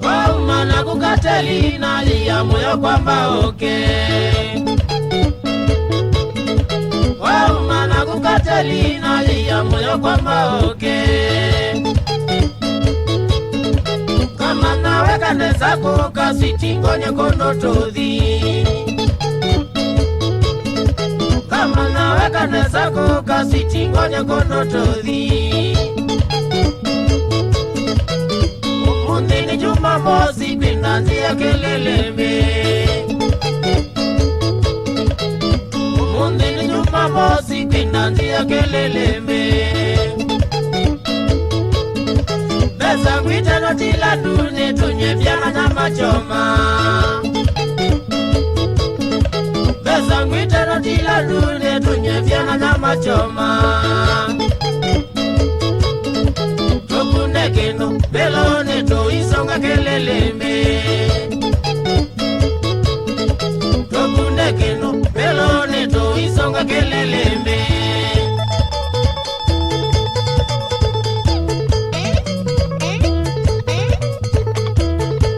Wauma na kukateli na ya moyo kwamba okay. Wauma na kukateli na ya moyo kwamba okay. Kama nawe kanesa kukasitingonye kondo todhi. Kama nawe kanesa kukasitingonye kondo todhi. Umundi ni Jumamosi kwinanzia keleleme. Umundi ni Jumamosi kwinanzia keleleme. Besa kwita notila dune tunye vyana nyama choma. Besa kwita notila dune tunye vyana nyama choma. Tokune keno belone to isonga keleleme. Tokune keno belone to isonga keleleme.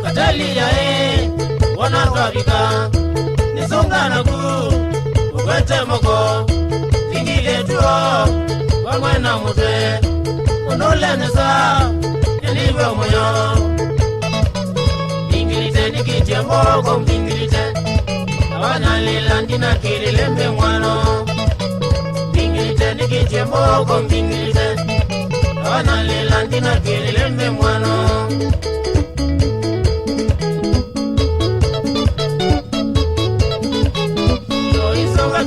Katalia wana twabika nisonga nagu ukwete moko ingile tuo wamwena mutwe unoleneza yaniwe moyo ingilite nikitie moko ingilite awana lilandina kililembe mwano ingilite nikitie moko ingilite awana lilandina kililembe mwano.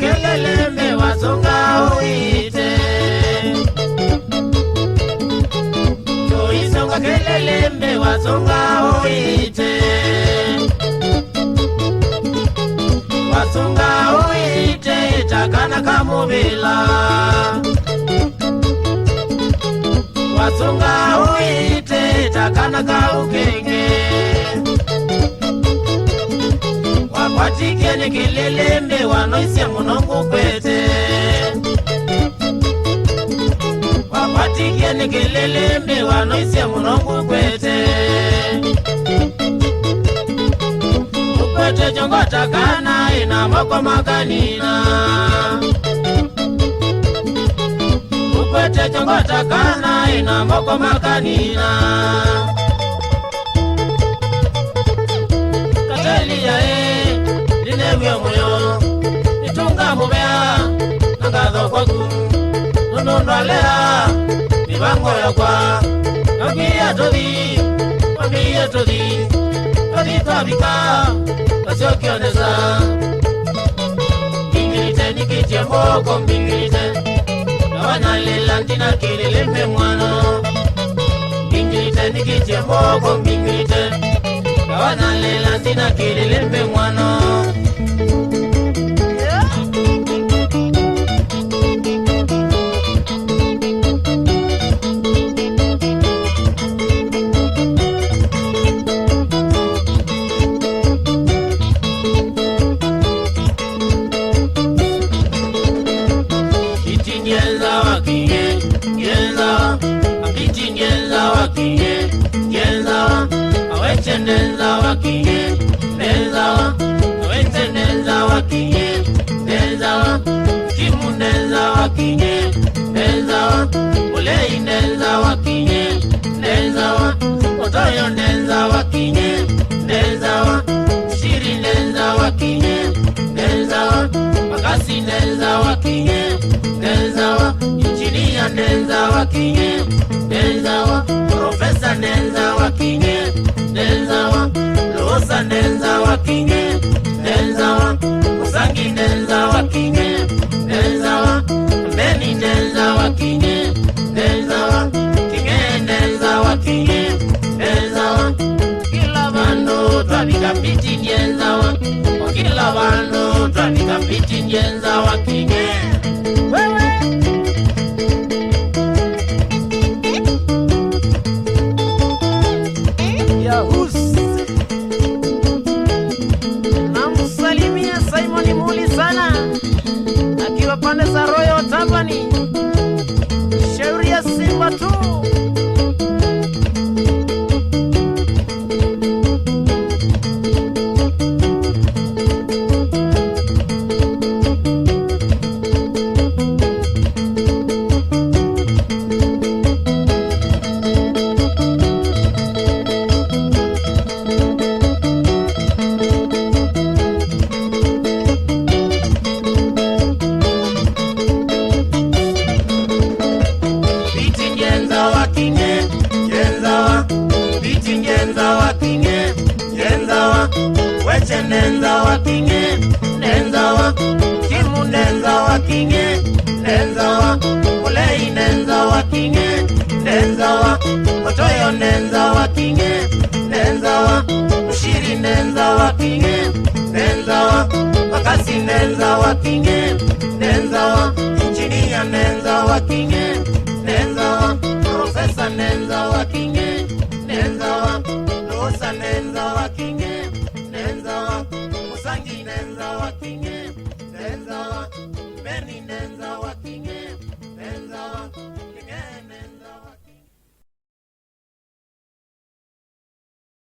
Keleleme wasonga uite. Toisonga keleleme wasonga uite. Wasonga uite takana kamubila. Wasonga uite takana kaukenge. Wakwatike keleleme wanoisia munongu kwete. Wakwatike keleleme wanoisia munongu kwete. Ukwete jongo takana ina moko makanina. Ukwete jongo takana ina moko makanina. Katelia linewe moyo nitunga mubea nangadho kwaku nonondo alea mibango yakwa wambia todhi twabika wasiokioneza ingilite nikitie moko mbingilite nawana lilandina kililembe mwano ingilite nikitie moko mbingilite nawana lilandina kililembe mwano. Nenza wakinye, nenza, awete nenza wakinye, nenza, kimu nenza wakinye, nenza, ulei nenza wakinye, nenza, otoyo nenza wakinye, nenza, shiri nenza wakinye, nenza, makasi nenza wakinye, nenza, injinia nenza wakinye, nenza, profesa nenza wakinye, nenza losa nenza wakinye, nenza usangi nenza wakinye, nenza mbeni nenza wakinye, nenza kinge nenza wakinye, nenza kila bando twabika piti nenza kila bando twabika piti nenza wakinye. Namsalimia Simon Muli sana akiwa pande za Royal Tam kinge nenza wa mulei nenza wa kinge nenza wa otoyo nenza wa kinge nenza wa mushiri nenza wa kinge nenza wa makasi nenza wa kinge nenza wa injinia nenza wa kinge nenza wa profesa nenza wa kinge nenza wa losa nenza wa